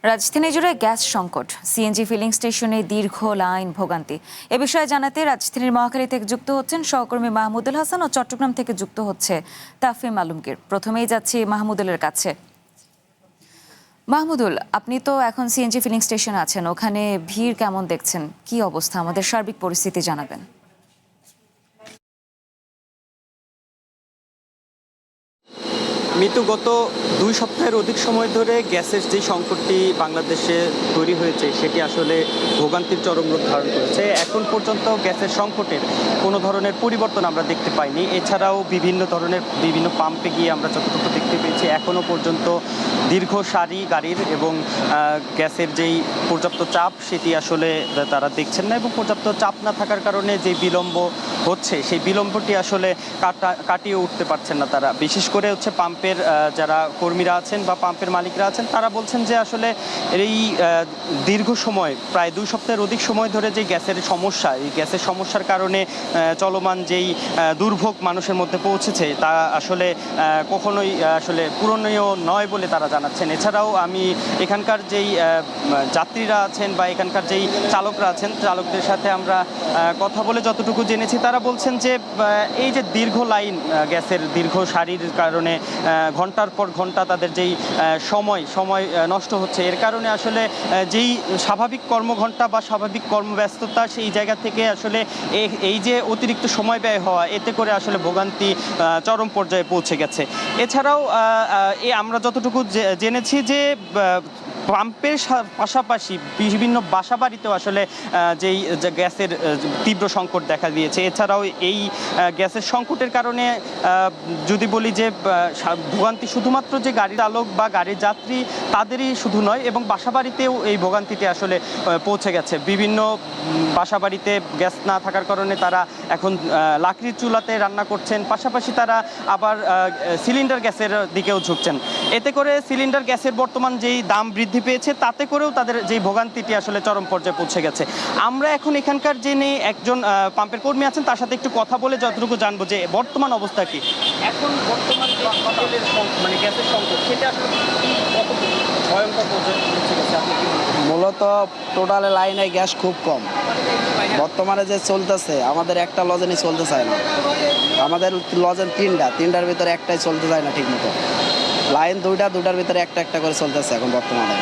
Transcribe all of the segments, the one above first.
রাজধানী জুড়ে গ্যাস সংকট, সিএনজি ফিলিং স্টেশনে দীর্ঘ লাইন, ভোগান্তি। এ বিষয়ে জানাতে রাজধানীর মহাখালী থেকে যুক্ত হচ্ছেন সহকর্মী মাহমুদুল হাসান ও চট্টগ্রাম থেকে যুক্ত হচ্ছে তাফিম আলমগীর। প্রথমেই যাচ্ছি মাহমুদুলের কাছে। মাহমুদুল, আপনি তো এখন সিএনজি ফিলিং স্টেশনে আছেন, ওখানে ভিড় কেমন দেখছেন? কি অবস্থা, আমাদের সার্বিক পরিস্থিতি জানাবেন। মিতু, গত 2 সপ্তাহের অধিক সময় ধরে গ্যাসের যে সংকটটি বাংলাদেশে তৈরি হয়েছে সেটি আসলে ভোগান্তির চরম রূপ ধারণ করেছে। এখন পর্যন্ত গ্যাসের সংকটের কোনো ধরনের পরিবর্তন আমরা দেখতে পাইনি। এছাড়াও বিভিন্ন পাম্পে গিয়ে আমরা যতটুকু দেখতে পেয়েছি এখনও পর্যন্ত দীর্ঘ সারি গাড়ির এবং গ্যাসের যেই পর্যাপ্ত চাপ সেটি আসলে তারা দেখছেন না, এবং পর্যাপ্ত চাপ না থাকার কারণে যে বিলম্ব হচ্ছে সেই বিলম্বটি আসলে কাটিয়ে উঠতে পারছেন না তারা। বিশেষ করে হচ্ছে পাম্পের যারা কর্মীরা আছেন বা পাম্পের মালিকরা আছেন তারা বলছেন যে আসলে এই দীর্ঘ সময়, প্রায় 2 সপ্তাহের অধিক সময় ধরে যে গ্যাসের সমস্যা, এই গ্যাসের সমস্যার কারণে চলমান যেই দুর্ভোগ মানুষের মধ্যে পৌঁছেছে তা আসলে কখনোই আসলে পূরণীয় নয় বলে তারা জানাচ্ছেন। এছাড়াও আমি এখানকার যেই যাত্রীরা আছেন বা এখানকার যেই চালকরা আছেন, চালকদের সাথে আমরা কথা বলে যতটুকু জেনেছি তারা বলছেন যে এই যে দীর্ঘ লাইন, গ্যাসের দীর্ঘ সারির কারণে ঘন্টার পর ঘন্টা তাদের যেই সময় নষ্ট হচ্ছে, এর কারণে আসলে যেই স্বাভাবিক কর্মঘণ্টা বা স্বাভাবিক কর্মব্যস্ততা সেই জায়গা থেকে আসলে এই যে অতিরিক্ত সময় ব্যয় হওয়া, এতে করে আসলে ভোগান্তি চরম পর্যায়ে পৌঁছে গেছে। এছাড়াও আমরা যতটুকু জেনেছি যে পাম্পের পাশাপাশি বিভিন্ন বাসাবাড়িতেও আসলে যেই গ্যাসের তীব্র সংকট দেখা দিয়েছে। এছাড়াও এই গ্যাসের সংকটের কারণে যদি বলি যে ভোগান্তি শুধুমাত্র যে গাড়ির চালক বা গাড়ির যাত্রী তাদেরই শুধু নয়, এবং বাসাবাড়িতেও এই ভোগান্তিটি আসলে পৌঁছে গেছে। বিভিন্ন বাসাবাড়িতে গ্যাস না থাকার কারণে তারা এখন লাকড়ির চুলাতে রান্না করছেন, পাশাপাশি তারা আবার সিলিন্ডার গ্যাসের দিকেও ঝুঁকছেন। এতে করে সিলিন্ডার গ্যাসের বর্তমান যেই দাম বৃদ্ধি পেয়েছে তাতে করেও তাদের যেই ভোগান্তিটি আসলে চরম পর্যায়ে পৌঁছে গেছে। আমরা এখন এখানকার যিনি একজন পাম্পের কর্মী আছেন তার সাথে একটু কথা বলে যতটুকু জানবো যে বর্তমান অবস্থা কি। এখন বর্তমান মানে গ্যাসের সংকট সেটা আসলে কত ভয়ঙ্কর পর্যায়ে পৌঁছে গেছে আপনি কি বলবেন? মূলত টোটাল লাইনে গ্যাস খুব কম বর্তমানে যে চলতেছে। আমাদের একটা লজেনই চলতে চায় না, আমাদের লজেন তিনটার ভিতরে একটাই চলতে চায় না ঠিক মতো। লাইন দুটার ভিতরে একটা করে চলতেছে এখন বর্তমানে।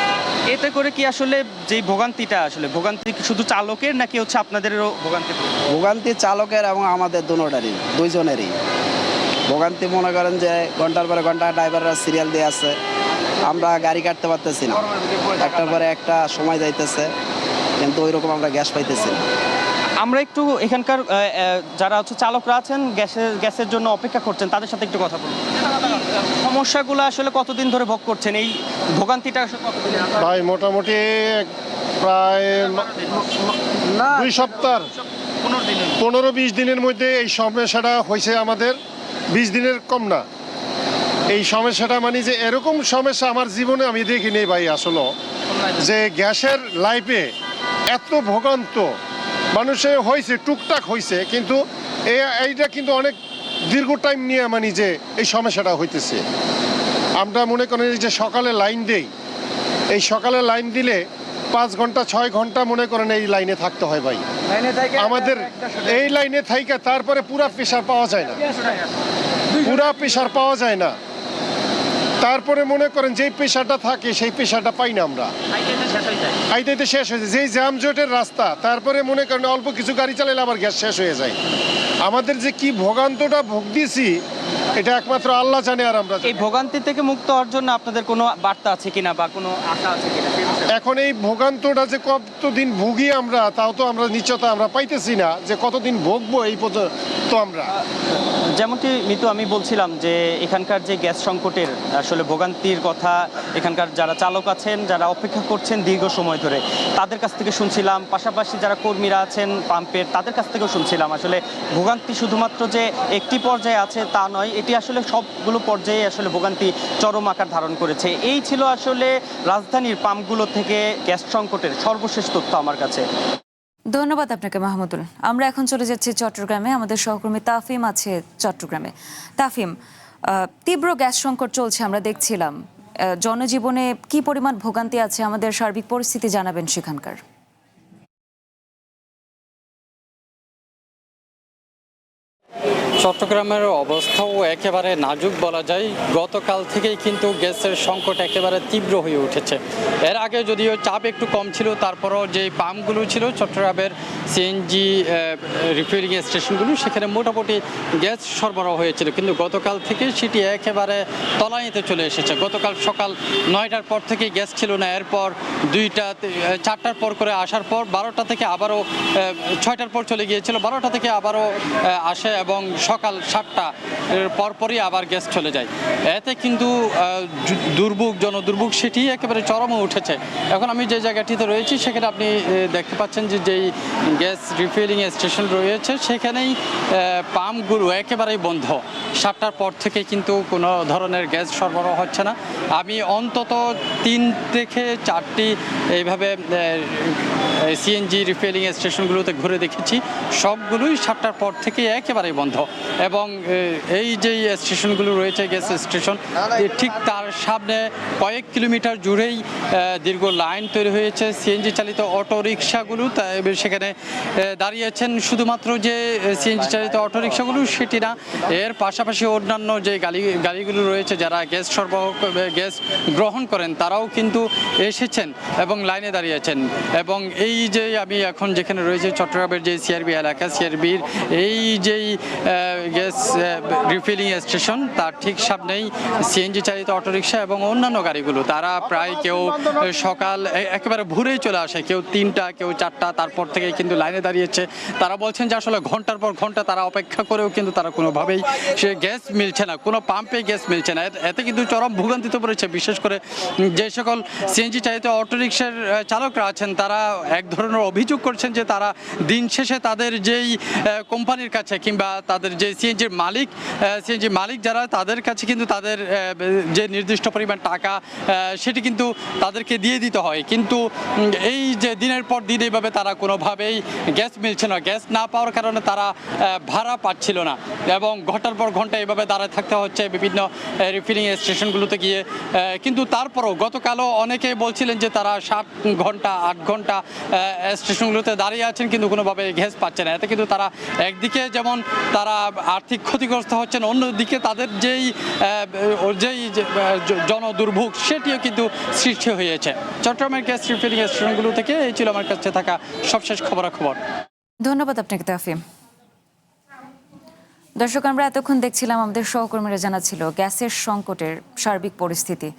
এতে করে কি আসলে যে ভোগান্তিটা, আসলে ভোগান্তি শুধু চালকের নাকি হচ্ছে আপনাদেরও ভোগান্তি? ভোগান্তি চালকের এবং আমাদের দুজনেরই ভোগান্তি। মনে করেন যে ঘন্টার পরে ঘন্টা ড্রাইভাররা সিরিয়াল দিয়ে আছে, আমরা গাড়ি কাটতে পারতেছি না, একটার পরে একটা সময় যাইতেছে কিন্তু ওই রকম আমরা গ্যাস পাইতেছি না। আমরা একটু এখানকার যারা হচ্ছে চালকরা আছেন গ্যাসের জন্য অপেক্ষা করছেন তাদের সাথে একটু কথা বলুন। সমস্যাগুলো আসলে কতদিন ধরে ভোগ করছেন, এই ভোগান্তিটা আসলে কতদিন? ভাই মোটামুটি প্রায় 2 সপ্তাহ 15-20 দিনের মধ্যে এই সমস্যাটা হয়েছে আমাদের। 20 দিনের কম না। এই সমস্যাটা মানে যে এরকম সমস্যা আমার জীবনে আমি দেখিনি ভাই আসলে, যে গ্যাসের লাইফে এত ভোগান্ত মানুষে হয়েছে, টুকটাক হয়েছে, কিন্তু এইটা কিন্তু অনেক দীর্ঘ টাইম নিয়ে মানে যে এই সমস্যাটা হইতেছে। আমরা মনে করেন যে সকালে লাইন দেই, এই সকালে লাইন দিলে 5 ঘন্টা 6 ঘন্টা মনে করেন এই লাইনে থাকতে হয় ভাই। আমাদের এই লাইনে থাইকা তারপরে পুরা প্রেশার পাওয়া যায় না, তারপরে মনে করেন যেই পেশাটা থাকে সেই পেশাটা পাই না আমরা, আইতে শেষ হয়ে যায়। যেই জ্যামজটের রাস্তা, তারপরে মনে করেন অল্প কিছু গাড়ি চালাইলে আবার গ্যাস শেষ হয়ে যায়। আমাদের যে কি ভোগান্তটা ভোগ দিয়েছি এটা একমাত্র আল্লাহ জানে আর আমরা। এই ভোগান্তি থেকে মুক্ত হওয়ার জন্য আপনাদের কোনো বার্তা আছে কিনা বা কোনো আশা আছে কিনা? এখন এই ভোগান্তটা যে কতদিন ভুগি আমরা তাও তো আমরা নিশ্চয়তা আমরা পাইতেছি না, যে কতদিন ভোগবো এই পর্যন্ত আমরা। যেমনটি মিতু আমি বলছিলাম যে এখানকার যে গ্যাস সংকটের আসলে ভোগান্তির কথা এখানকার যারা চালক আছেন, যারা অপেক্ষা করছেন দীর্ঘ সময় ধরে, তাদের কাছ থেকে শুনছিলাম, পাশাপাশি যারা কর্মীরা আছেন পাম্পের তাদের কাছ থেকেও শুনছিলাম। আসলে ভোগান্তি শুধুমাত্র যে একটি পর্যায়ে আছে তা নয়, এটি আসলে সবগুলো পর্যায়ে আসলে ভোগান্তি চরম আকার ধারণ করেছে। এই ছিল আসলে রাজধানীর পাম্পগুলো থেকে গ্যাস সংকটের সর্বশেষ তথ্য আমার কাছে। ধন্যবাদ আপনাকে মাহমুদুল। আমরা এখন চলে যাচ্ছি চট্টগ্রামে, আমাদের সহকর্মী তাফিম আছে চট্টগ্রামে। তাফিম, তীব্র গ্যাস সংকট চলছে আমরা দেখছিলাম, জনজীবনে কি পরিমাণ ভোগান্তি আছে, আমাদের সার্বিক পরিস্থিতি জানাবেন সেখানকার। চট্টগ্রামের অবস্থাও একেবারে নাজুক বলা যায়। গতকাল থেকেই কিন্তু গ্যাসের সংকট একেবারে তীব্র হয়ে উঠেছে। এর আগে যদিও চাপ একটু কম ছিল, তারপরও যে পাম্পগুলো ছিল চট্টগ্রামের সিএনজি রিফিলিং স্টেশনগুলো, সেখানে মোটামুটি গ্যাস সরবরাহ হয়েছিল, কিন্তু গতকাল থেকে সেটি একেবারে তলানিতে চলে এসেছে। গতকাল সকাল 9টার পর থেকেই গ্যাস ছিল না, এরপর 2টা 4টার পর করে আসার পর 12টা থেকে আবারও 6টার পর চলে গিয়েছিল, 12টা থেকে আবারও আসে এবং সকাল 7টা পরপরই আবার গ্যাস চলে যায়। এতে কিন্তু জনদুর্ভোগ সেটি একেবারে চরমে উঠেছে। এখন আমি যে জায়গাটিতে রয়েছি সেখানে আপনি দেখতে পাচ্ছেন যে যেই গ্যাস রিফিলিং স্টেশন রয়েছে সেখানেই পাম্পগুলো একেবারেই বন্ধ। 7টার পর থেকে কিন্তু কোনো ধরনের গ্যাস সরবরাহ হচ্ছে না। আমি অন্তত 3 থেকে 4টি এইভাবে সিএনজি রিফিলিং স্টেশনগুলোতে ঘুরে দেখেছি, সবগুলোই 7টার পর থেকে একেবারেই বন্ধ। এবং এই যে স্টেশনগুলো রয়েছে গ্যাস স্টেশন, ঠিক তার সামনে কয়েক কিলোমিটার জুড়েই দীর্ঘ লাইন তৈরি হয়েছে। সিএনজি চালিত অটো রিক্সাগুলো সেখানে দাঁড়িয়েছেন। শুধুমাত্র যে সিএনজি চালিত অটো রিক্সাগুলো সেটি না, এর পাশাপাশি অন্যান্য যে গাড়িগুলো রয়েছে, যারা গ্যাস গ্রহণ করেন তারাও কিন্তু এসেছেন এবং লাইনে দাঁড়িয়েছেন। এবং এই যে আমি এখন যেখানে রয়েছে চট্টগ্রামের যে সিআরবি এলাকা, সিআরবির এই যেই গ্যাস রিফিলিং স্টেশন, তার ঠিক সামনেই সিএনজি চালিত অটোরিকশা এবং অন্যান্য গাড়িগুলো, তারা প্রায় কেউ সকাল একেবারে ভোরেই চলে আসে, কেউ 3টা, কেউ 4টা, তারপর থেকে কিন্তু লাইনে দাঁড়িয়েছে। তারা বলছেন যে আসলে ঘন্টার পর ঘন্টা তারা অপেক্ষা করেও কিন্তু তারা কোনোভাবেই সে গ্যাস মিলছে না, কোনো পাম্পে গ্যাস মিলছে না। এতে কিন্তু চরম ভোগান্তিতে পড়েছে। বিশেষ করে যে সকল সিএনজি চালিত অটোরিকশার চালকরা আছেন, তারা এক ধরনের অভিযোগ করছেন যে তারা দিন শেষে তাদের যেই কোম্পানির কাছে কিংবা তাদের যে সিএনজি মালিক যারা, তাদের কাছে কিন্তু তাদের যে নির্দিষ্ট পরিমাণ টাকা সেটি কিন্তু তাদেরকে দিয়ে দিতে হয়, কিন্তু এই যে দিনের পর দিন এইভাবে তারা কোনোভাবেই গ্যাস মিলছে না। গ্যাস না পাওয়ার কারণে তারা ভাড়া পাচ্ছিল না এবং ঘন্টার পর ঘন্টা এইভাবে দাঁড়ায় থাকতে হচ্ছে বিভিন্ন রিফিলিং স্টেশনগুলোতে গিয়ে। কিন্তু তারপরও গতকালও অনেকে বলছিলেন যে তারা 7 ঘন্টা 8 ঘন্টা স্টেশনগুলোতে দাঁড়িয়ে আছেন, কিন্তু কোনোভাবে গ্যাস পাচ্ছে না। এতে কিন্তু তারা একদিকে যেমন তারা আর্থিক ক্ষতিগ্রস্ত হচ্ছেন, অন্যদিকে তাদের যেই জনদুর্ভোগ সেটিও কিন্তু সৃষ্টি হয়েছে। চট্টগ্রামের গ্যাস রিফিলিং স্টেশনগুলো থেকে এই ছিল আমার কাছে থাকা সবশেষ খবরাখবর। ধন্যবাদ আপনাকে তাফিম। দর্শক, আমরা এতক্ষণ দেখছিলাম, আমাদের সহকর্মীরা জানাচ্ছিল গ্যাসের সংকটের সার্বিক পরিস্থিতি।